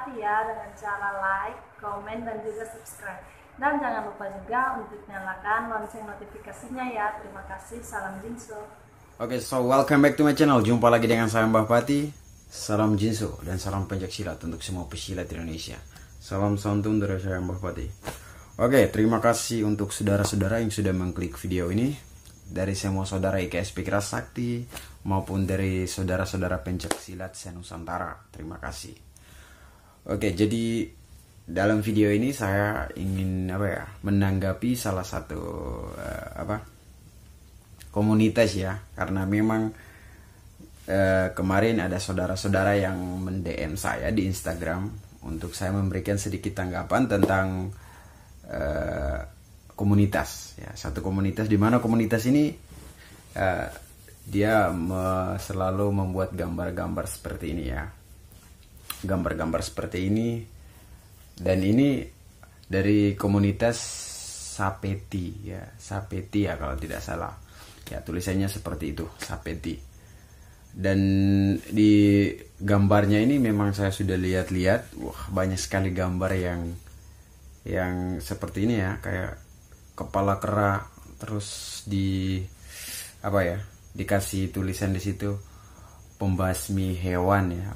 Bahpati ya, dengan cara like, komen, dan juga subscribe. Dan jangan lupa juga untuk nyalakan lonceng notifikasinya ya. Terima kasih, salam Jinso. Oke, so welcome back to my channel. Jumpa lagi dengan saya Bahpati. Salam Jinso dan salam pencaksilat untuk semua pesilat Indonesia. Salam santun dari saya Bahpati. Oke, terima kasih untuk saudara-saudara yang sudah mengklik video ini. Dari semua saudara IKSP Keras Sakti maupun dari saudara-saudara pencaksilat se-Nusantara. Terima kasih. Oke, jadi dalam video ini saya ingin menanggapi salah satu komunitas ya, karena memang kemarin ada saudara-saudara yang mend-DM saya di Instagram untuk saya memberikan sedikit tanggapan tentang komunitas ya, satu komunitas di mana komunitas ini dia selalu membuat gambar-gambar seperti ini ya, gambar-gambar seperti ini, dan ini dari komunitas Sapeti ya, Sapeti ya kalau tidak salah ya, tulisannya seperti itu, Sapeti. Dan di gambarnya ini memang saya sudah lihat-lihat, wah banyak sekali gambar yang seperti ini ya, kayak kepala kera, terus dikasih tulisan di situ pembasmi hewan ya,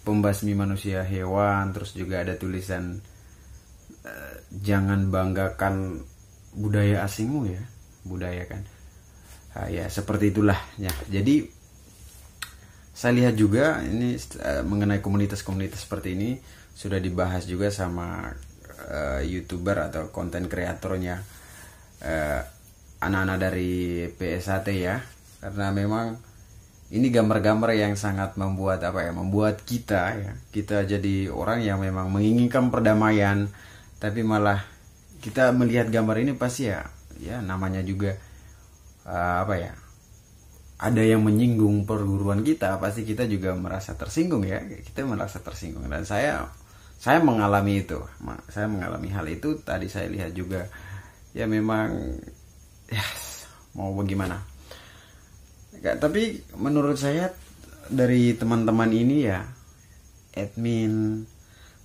pembasmi manusia hewan, terus juga ada tulisan jangan banggakan budaya asingmu ya, budaya kan ya, seperti itulah ya. Jadi saya lihat juga ini mengenai komunitas-komunitas seperti ini sudah dibahas juga sama YouTuber atau konten kreatornya anak-anak dari PSAT ya, karena memang ini gambar-gambar yang sangat membuat membuat kita jadi orang yang memang menginginkan perdamaian, tapi malah kita melihat gambar ini pasti ya namanya juga ada yang menyinggung perguruan kita, pasti kita juga merasa tersinggung ya, kita merasa tersinggung. Dan saya mengalami itu, saya mengalami hal itu. Tadi saya lihat juga ya, memang ya mau bagaimana. Tapi menurut saya dari teman-teman ini ya, admin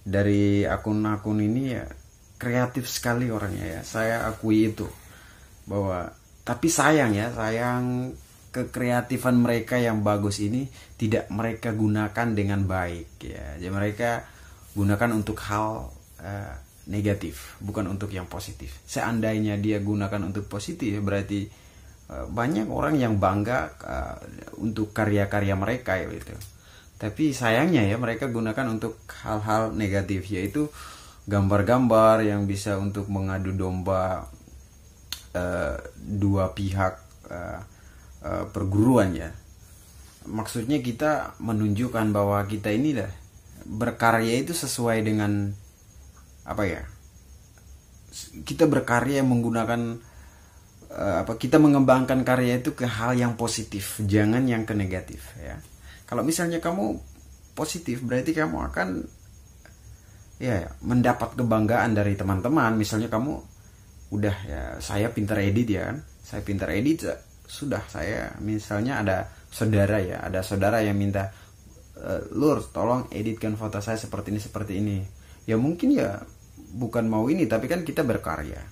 dari akun-akun ini ya kreatif sekali orangnya ya, saya akui itu. Tapi sayang kekreatifan mereka yang bagus ini tidak mereka gunakan dengan baik ya. Jadi mereka gunakan untuk hal negatif, bukan untuk yang positif. Seandainya dia gunakan untuk positif, berarti banyak orang yang bangga untuk karya-karya mereka ya gitu. Tapi sayangnya ya, mereka gunakan untuk hal-hal negatif, yaitu gambar-gambar yang bisa untuk mengadu domba dua pihak perguruan ya. Maksudnya kita menunjukkan bahwa kita ini berkarya itu sesuai dengan kita berkarya menggunakan kita mengembangkan karya itu ke hal yang positif, jangan yang ke negatif ya. Kalau misalnya kamu positif, berarti kamu akan mendapat kebanggaan dari teman-teman. Misalnya kamu udah saya pintar edit ya kan, saya pintar edit, sudah saya misalnya ada saudara yang minta, Lur tolong editkan foto saya seperti ini. Ya mungkin ya bukan mau ini, tapi kan kita berkarya.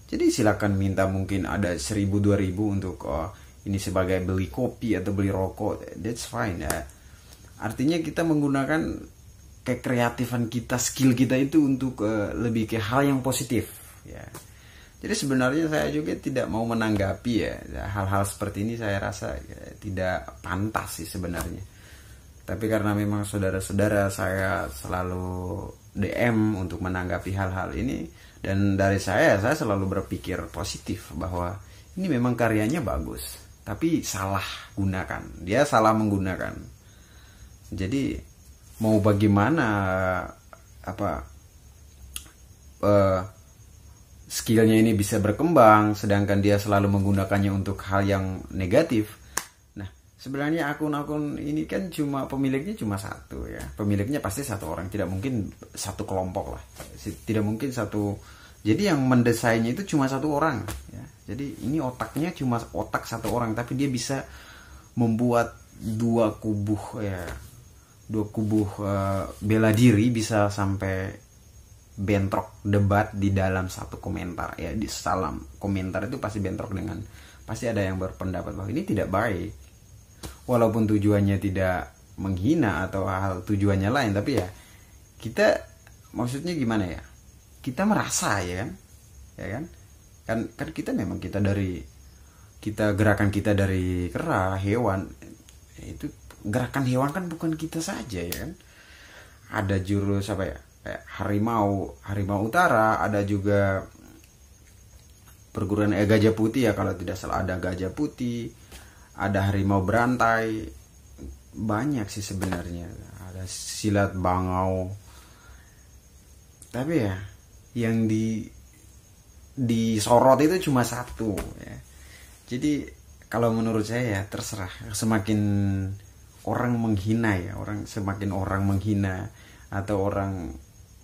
Jadi silakan minta, mungkin ada 1.000-2.000 untuk ini sebagai beli kopi atau beli rokok, that's fine ya. Artinya kita menggunakan kekreatifan kita, skill kita itu untuk lebih ke hal yang positif ya. Jadi sebenarnya saya juga tidak mau menanggapi ya hal-hal seperti ini, saya rasa tidak pantas sih sebenarnya. Tapi karena memang saudara-saudara saya selalu DM untuk menanggapi hal-hal ini, dan dari saya selalu berpikir positif bahwa ini memang karyanya bagus, tapi salah gunakan, dia salah menggunakan. Jadi mau bagaimana skillnya ini bisa berkembang, sedangkan dia selalu menggunakannya untuk hal yang negatif. Nah, sebenarnya akun-akun ini kan pemiliknya cuma satu ya. Pemiliknya pasti satu orang, tidak mungkin satu kelompok lah. Tidak mungkin satu. Jadi yang mendesainnya itu cuma satu orang ya. Jadi ini otaknya cuma otak satu orang, tapi dia bisa membuat dua kubu ya, dua kubu bela diri bisa sampai bentrok debat di dalam satu komentar ya, di dalam komentar itu pasti bentrok dengan, pasti ada yang berpendapat bahwa ini tidak baik walaupun tujuannya tidak menghina atau hal tujuannya lain, tapi ya kita maksudnya gimana ya, kita merasa ya kan kita memang kita gerakan kita dari kera hewan itu, gerakan hewan kan bukan kita saja ya kan, ada jurus apa ya, kayak harimau utara, ada juga perguruan gajah putih ya kalau tidak salah, ada gajah putih, ada harimau berantai, banyak sih sebenarnya, ada silat bangau, tapi ya yang disorot itu cuma satu ya. Jadi kalau menurut saya ya terserah, semakin orang menghina ya, semakin orang menghina atau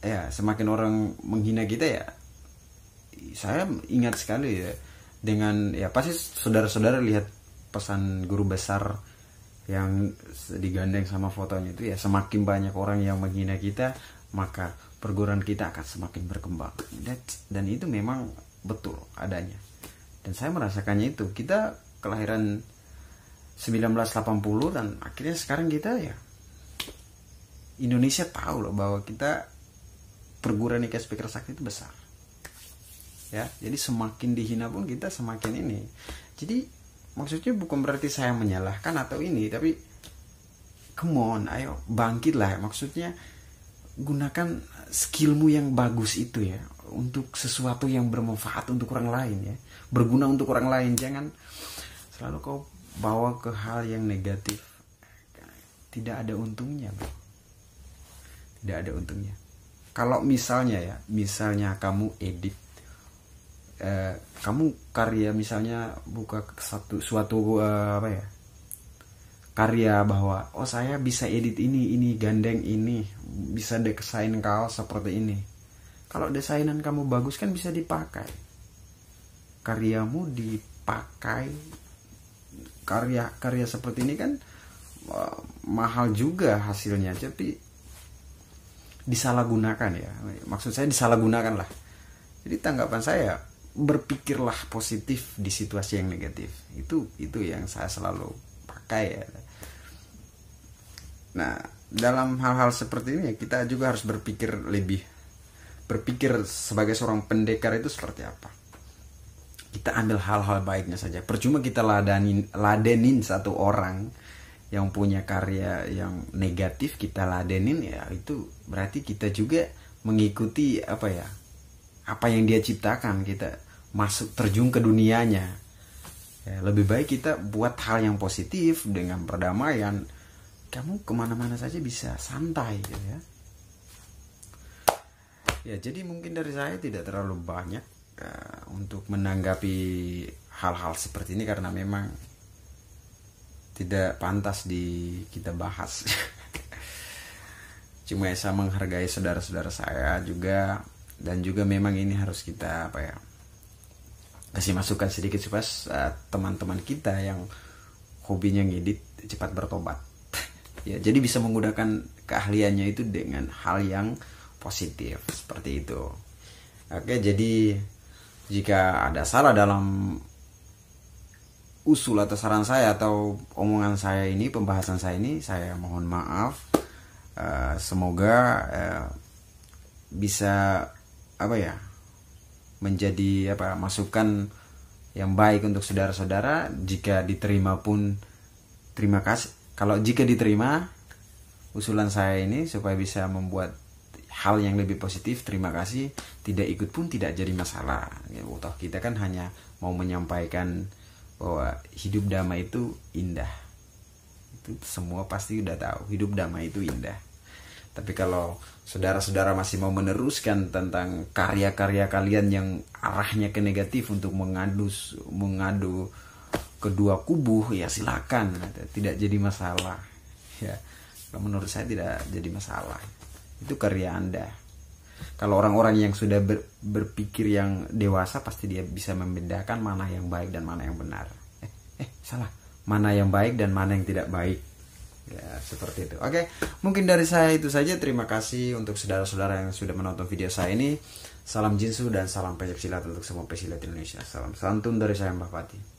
semakin orang menghina kita ya, saya ingat sekali ya dengan ya pasti saudara-saudara lihat pesan guru besar yang digandeng sama fotonya itu ya, semakin banyak orang yang menghina kita maka perguruan kita akan semakin berkembang, dan itu memang betul adanya, dan saya merasakannya itu. Kita kelahiran 1980 dan akhirnya sekarang kita ya Indonesia tahu loh bahwa kita perguruan IKS Speaker Sakti itu besar ya, jadi semakin dihina pun kita semakin ini. Jadi maksudnya bukan berarti saya menyalahkan atau ini, tapi come on, ayo bangkitlah, maksudnya gunakan skillmu yang bagus itu ya untuk sesuatu yang bermanfaat untuk orang lain ya, berguna untuk orang lain, jangan selalu kau bawa ke hal yang negatif. Tidak ada untungnya bro, tidak ada untungnya. Kalau misalnya kamu edit kamu karya, misalnya buka suatu karya bahwa saya bisa edit ini gandeng ini, bisa desain kaos seperti ini. Kalau desainan kamu bagus kan bisa dipakai, karyamu dipakai. Karya seperti ini kan mahal juga hasilnya, tapi disalahgunakan ya, maksud saya disalahgunakan lah. Jadi tanggapan saya, berpikirlah positif di situasi yang negatif, itu yang saya selalu pakai ya. Nah dalam hal-hal seperti ini kita juga harus berpikir sebagai seorang pendekar itu seperti apa. Kita ambil hal-hal baiknya saja. Percuma kita ladenin satu orang yang punya karya yang negatif, kita ladenin ya, itu berarti kita juga mengikuti apa yang dia ciptakan, kita terjun ke dunianya ya. Lebih baik kita buat hal yang positif dengan perdamaian, kamu kemana-mana saja bisa santai gitu ya. Ya jadi mungkin dari saya tidak terlalu banyak untuk menanggapi hal-hal seperti ini, karena memang tidak pantas kita bahas. Cuma saya menghargai saudara-saudara saya juga, dan juga memang ini harus kita kasih masukan sedikit supaya teman-teman kita yang hobinya ngedit cepat bertobat. Ya, jadi bisa menggunakan keahliannya itu dengan hal yang positif seperti itu. Oke, jadi jika ada salah dalam usul atau saran saya atau omongan saya ini, pembahasan saya ini, saya mohon maaf. Semoga bisa menjadi masukan yang baik untuk saudara-saudara. Jika diterima pun terima kasih. Kalau jika diterima usulan saya ini supaya bisa membuat hal yang lebih positif, terima kasih. Tidak ikut pun tidak jadi masalah. Toh kita kan hanya mau menyampaikan bahwa hidup damai itu indah. Itu semua pasti udah tahu, hidup damai itu indah. Tapi kalau saudara-saudara masih mau meneruskan tentang karya-karya kalian yang arahnya ke negatif untuk mengadu kedua kubu, ya silakan, tidak jadi masalah. Ya, menurut saya tidak jadi masalah. Itu karya Anda. Kalau orang-orang yang sudah berpikir yang dewasa, pasti dia bisa membedakan mana yang baik dan mana yang benar. Salah. Mana yang baik dan mana yang tidak baik. Ya, seperti itu. Oke, mungkin dari saya itu saja. Terima kasih untuk saudara-saudara yang sudah menonton video saya ini. Salam Jinsu dan salam pencaksilat untuk semua pesilat Indonesia. Salam santun dari saya, Mbak Fatih.